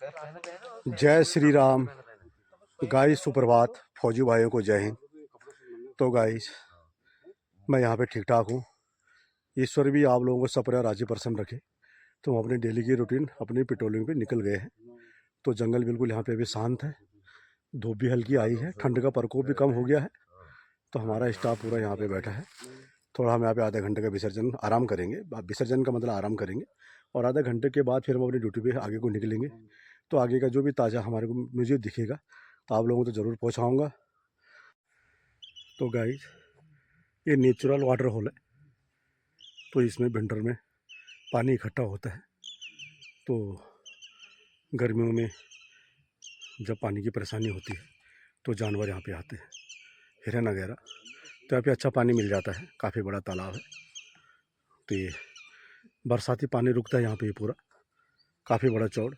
जय श्री राम। गाइस सुप्रभात, फौजी भाइयों को जय हिंद। तो गाइस मैं यहाँ पे ठीक ठाक हूँ। ईश्वर भी आप लोगों को सपना राजी प्रसन्न रखे। तो हम अपनी डेली की रूटीन अपनी पेट्रोलिंग पे निकल गए हैं। तो जंगल बिल्कुल यहाँ पे अभी शांत है, धूप भी हल्की आई है, ठंड का प्रकोप भी कम हो गया है। तो हमारा स्टाफ पूरा यहाँ पे बैठा है। थोड़ा हम यहाँ पे आधे घंटे का विसर्जन आराम करेंगे। विसर्जन का मतलब आराम करेंगे, और आधे घंटे के बाद फिर हम अपनी ड्यूटी पे आगे को निकलेंगे। तो आगे का जो भी ताज़ा हमारे को मुझे दिखेगा तो आप लोगों को तो ज़रूर पहुँचाऊँगा। तो गाइस ये नेचुरल वाटर होल है, तो इसमें विंटर में पानी इकट्ठा होता है। तो गर्मियों में जब पानी की परेशानी होती है तो जानवर यहाँ पे आते हैं, हिरन वगैरह। तो यहाँ पे अच्छा पानी मिल जाता है, काफ़ी बड़ा तालाब है। तो ये बरसाती पानी रुकता है यहाँ पे पूरा, काफ़ी बड़ा चौड़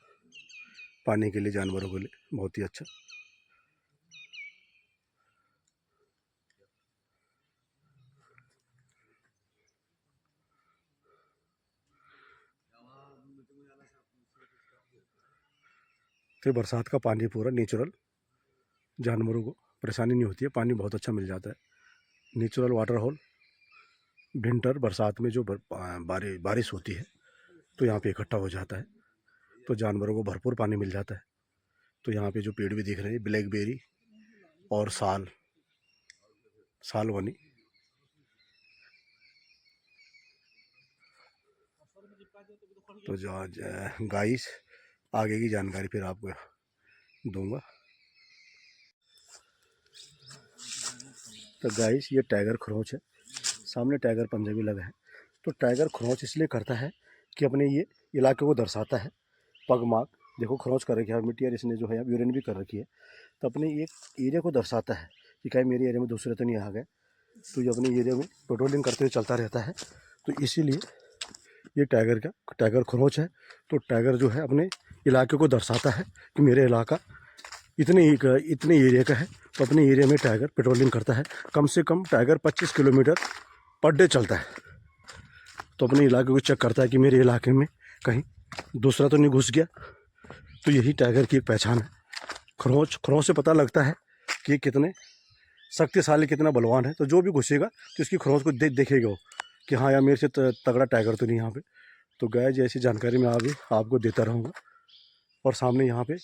पानी के लिए, जानवरों के लिए बहुत ही अच्छा। तो बरसात का पानी पूरा नेचुरल, जानवरों को परेशानी नहीं होती है, पानी बहुत अच्छा मिल जाता है। Natural water hole. विंटर बरसात में जो बारिश होती है तो यहाँ पे इकट्ठा हो जाता है, तो जानवरों को भरपूर पानी मिल जाता है। तो यहाँ पे जो पेड़ भी दिख रहे हैं, ब्लैकबेरी और सालवनी। तो जो आज गाइस आगे की जानकारी फिर आपको दूंगा। तो गाइस ये टाइगर खरोंच है, सामने टाइगर पंजा भी लगा है। तो टाइगर खरोंच इसलिए करता है कि अपने ये इलाके को दर्शाता है। पगमार्क देखो, खरोंच कर रखी है, मिट्टी और इसने जो है यूरिन भी कर रखी है। तो अपने एक एरिया को दर्शाता है कि कहीं मेरे एरिया में दूसरे तो नहीं आ गए। तो ये अपने एरिया में पेट्रोलिंग करते हुए चलता रहता है। तो इसीलिए ये टाइगर खरोंच है। तो टाइगर जो है अपने इलाके को दर्शाता है कि मेरे इलाका इतने एरिया का है। तो अपने एरिया में टाइगर पेट्रोलिंग करता है। कम से कम टाइगर 25 किलोमीटर पर डे चलता है। तो अपने इलाके को चेक करता है कि मेरे इलाके में कहीं दूसरा तो नहीं घुस गया। तो यही टाइगर की एक पहचान है। खरोंच से पता लगता है कि कितने शक्तिशाली, कितना बलवान है। तो जो भी घुसेगा तो इसकी खरोंच को देखेगा वो कि हाँ यार, मेरे से तगड़ा टाइगर तो नहीं यहाँ पे। तो गाय जैसी जानकारी मैं अभी आपको देता रहूँगा। और सामने यहाँ पे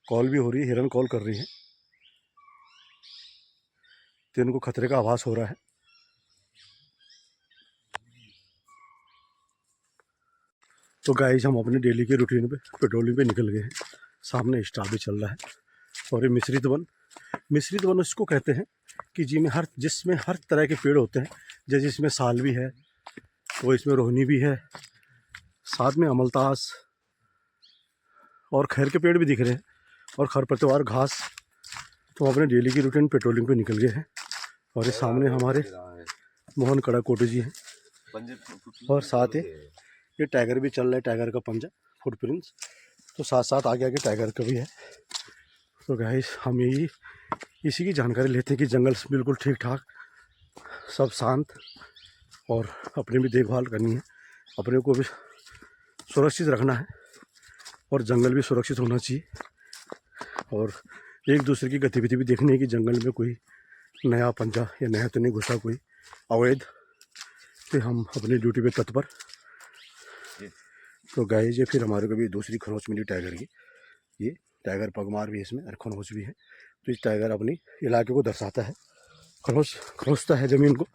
कॉल भी हो रही है, हिरन कॉल कर रही है, तो इनको खतरे का आभास हो रहा है। तो गाइस हम अपने डेली के रूटीन पे पेट्रोलिंग पे निकल गए हैं। सामने स्टाफ भी चल रहा है। और ये मिश्रित वन उसको कहते हैं कि जिसमें हर तरह के पेड़ होते हैं। जैसे इसमें साल भी है, तो इसमें रोहनी भी है, साथ में अमलतास और खैर के पेड़ भी दिख रहे हैं, और खरपतवार घास। तो अपने डेली की रूटीन पेट्रोलिंग पे निकल गए हैं। और ये सामने हमारे मोहन कड़ा कोटे जी हैं, और साथ ही ये टाइगर भी चल रहा है, टाइगर का पंजा, फुटप्रिंट्स। तो साथ साथ आगे आगे टाइगर का भी है। तो गाइस हम इसी की जानकारी लेते हैं कि जंगल बिल्कुल ठीक ठाक, सब शांत, और अपनी भी देखभाल करनी है, अपने को भी सुरक्षित रखना है, और जंगल भी सुरक्षित होना चाहिए। और एक दूसरे की गतिविधि भी देखनी है कि जंगल में कोई नया पंजा या नया तो नहीं घुसा, कोई अवैध। तो हम अपनी ड्यूटी पे तत्पर। तो गाइस ये फिर हमारे को भी दूसरी खरोंच मिली टाइगर की। ये टाइगर पगमार भी है इसमें, और खरोंच भी है। तो इस टाइगर अपनी इलाके को दर्शाता है, खरोंचता है ज़मीन को।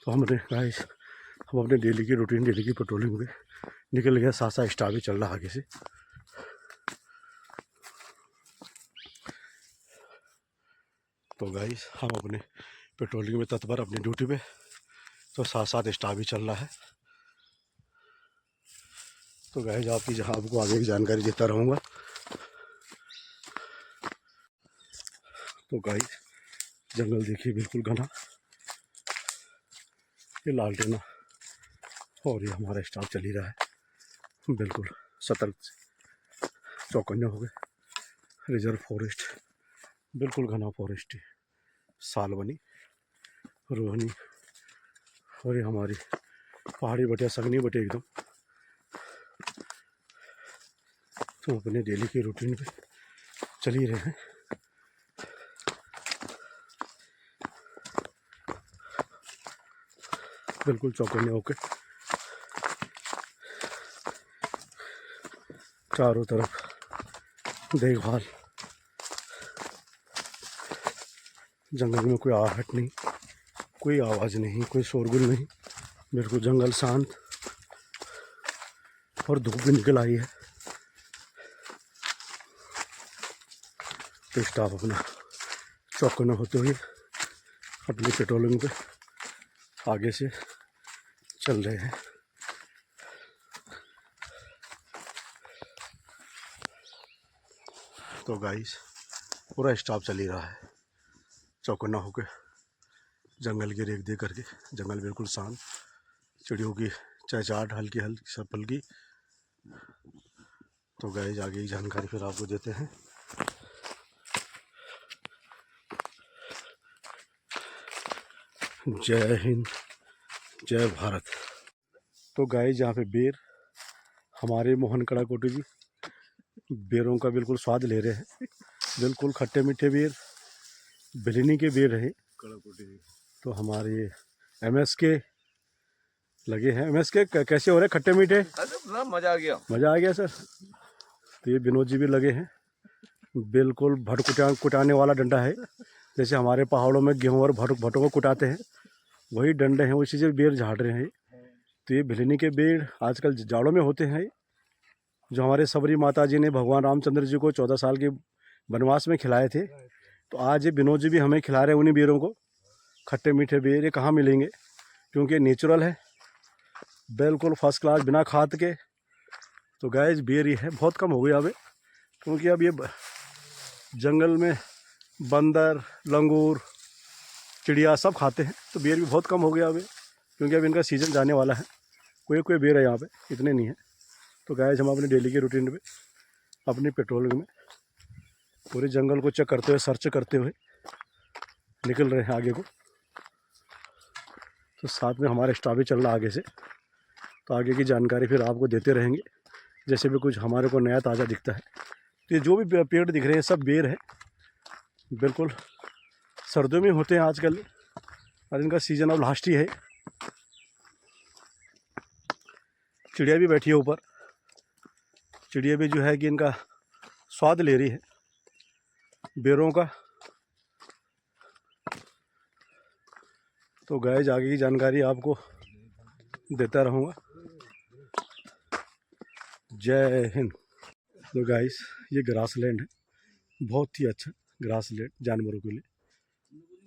तो हमने गाइस हम अपने डेली की रूटीन, डेली की पेट्रोलिंग में निकल गया। साथ साथ स्टाफ भी चल रहा आगे से। तो गाइस हम अपने पेट्रोलिंग में तत्पर, अपनी ड्यूटी पे। तो साथ साथ स्टाफ भी चल रहा है। तो गाइस आपको आगे की जानकारी देता रहूँगा। तो गाइस जंगल देखिए बिल्कुल घना, ये लालटेना, और ये हमारा स्टाफ चल ही रहा है बिल्कुल सतर्क, चौकन्ने हो गए। रिजर्व फॉरेस्ट, बिल्कुल घना फॉरेस्ट है। सालवनी, रोहनी, और ये हमारी पहाड़ी बटिया, सगनी बटे एकदम। तो अपने डेली की रूटीन पे चल ही रहे हैं। बिल्कुल चौकन्ने होकर चारों तरफ देखभाल, जंगल में कोई आहट नहीं, कोई आवाज़ नहीं, कोई शोरगुल नहीं, बिल्कुल जंगल शांत। और धूप भी निकल आई है तो स्टाफ अपना चौकन्ना होते हुए अपनी पेट्रोलिंग पे आगे से चल रहे हैं। तो गाइस पूरा स्टाफ चल ही रहा है चौकन्ना होकर, जंगल की रेख दे करके। जंगल बिल्कुल शांत, चिड़ियों की चहचहाट हल्की हल्की सफल की। तो गाइस आगे की जानकारी फिर आपको देते हैं। जय हिंद, जय भारत। तो गाइस यहाँ पे बेर, हमारे मोहन कड़ा कोटी जी बेरों का बिल्कुल स्वाद ले रहे हैं। बिल्कुल खट्टे मीठे बेर, बिलनी के बेर रहे। तो हमारे MSK लगे हैं। MSK कैसे हो रहे खट्टे मीठे? मजा आ गया, मज़ा आ गया सर। तो ये विनोद जी भी लगे हैं, बिल्कुल भट कुटाने वाला डंडा है। जैसे हमारे पहाड़ों में गेहूँ और भटों को कुटाते हैं, वही डंडे हैं, उसी से बेर झाड़ रहे हैं। तो ये भिलनी के बेर आजकल जाड़ों में होते हैं, जो हमारे सबरी माता जी ने भगवान रामचंद्र जी को 14 साल के वनवास में खिलाए थे। तो आज ये विनोद जी भी हमें खिला रहे हैं उन्हीं बेरों को। खट्टे मीठे बेर ये कहाँ मिलेंगे, क्योंकि नेचुरल है, बिल्कुल फर्स्ट क्लास, बिना खाद के। तो गैस बेर ये है, बहुत कम हो गया अब, क्योंकि अब ये जंगल में बंदर, लंगूर, चिड़िया सब खाते हैं। तो बेर भी बहुत कम हो गया अब, क्योंकि अब इनका सीज़न जाने वाला है। कोई बेर है यहाँ पे, इतने नहीं है। तो गैस हम अपने डेली के रूटीन पे अपनी पेट्रोलिंग में पूरे जंगल को चेक करते हुए, सर्च करते हुए निकल रहे हैं आगे को। तो साथ में हमारा स्टाफ भी चल रहा आगे से। तो आगे की जानकारी फिर आपको देते रहेंगे, जैसे भी कुछ हमारे को नया ताज़ा दिखता है। तो ये जो भी पेड़ दिख रहे हैं सब बेर है, बिल्कुल सर्दियों में होते हैं आजकल, और इनका सीज़न अब लास्ट ही है। चिड़िया भी बैठी है ऊपर, चिड़िया भी जो है कि इनका स्वाद ले रही है बेरों का। तो गाइस आगे की जानकारी आपको देता रहूँगा। जय हिंद। तो गाइस ये ग्रास लैंड है, बहुत ही अच्छा ग्रास लैंड जानवरों के लिए।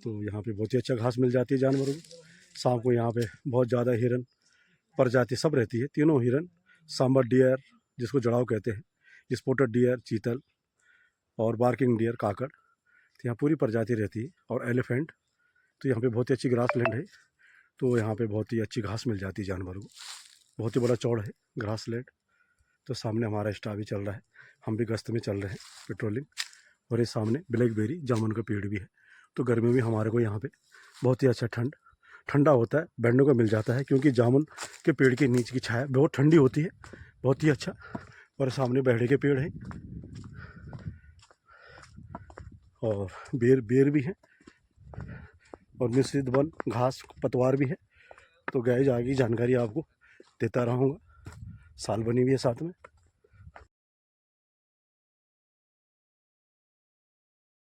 तो यहाँ पे बहुत ही अच्छा घास मिल जाती है जानवरों को। शाम को यहाँ पे बहुत ज़्यादा हिरन प्रजाति सब रहती है, तीनों हिरन, सांबर डियर जिसको जड़ाव कहते हैं, स्पॉटेड डियर, चीतल और बार्किंग डियर, काकड़। तो यहाँ पूरी प्रजाति रहती है, और एलिफेंट। तो यहाँ पे बहुत ही अच्छी ग्रास लैंड है। तो यहाँ पे बहुत ही अच्छी घास मिल जाती है जानवरों को, बहुत ही बड़ा चौड़ है ग्रास लैंड। तो सामने हमारा स्टाफ भी चल रहा है, हम भी गश्त में चल रहे हैं पेट्रोलिंग। और ये सामने ब्लैकबेरी जामुन का पेड़ भी है। तो गर्मी में हमारे को यहाँ पे बहुत ही अच्छा ठंडा होता है, बैठने को मिल जाता है, क्योंकि जामुन के पेड़ के नीचे की छाया बहुत ठंडी होती है, बहुत ही अच्छा। और सामने बहड़े के पेड़ हैं, और बेर भी हैं, और मिश्रित वन घास पतवार भी है। तो गाइस आगे जानकारी आपको देता रहूँगा, साल बनी हुई है साथ में।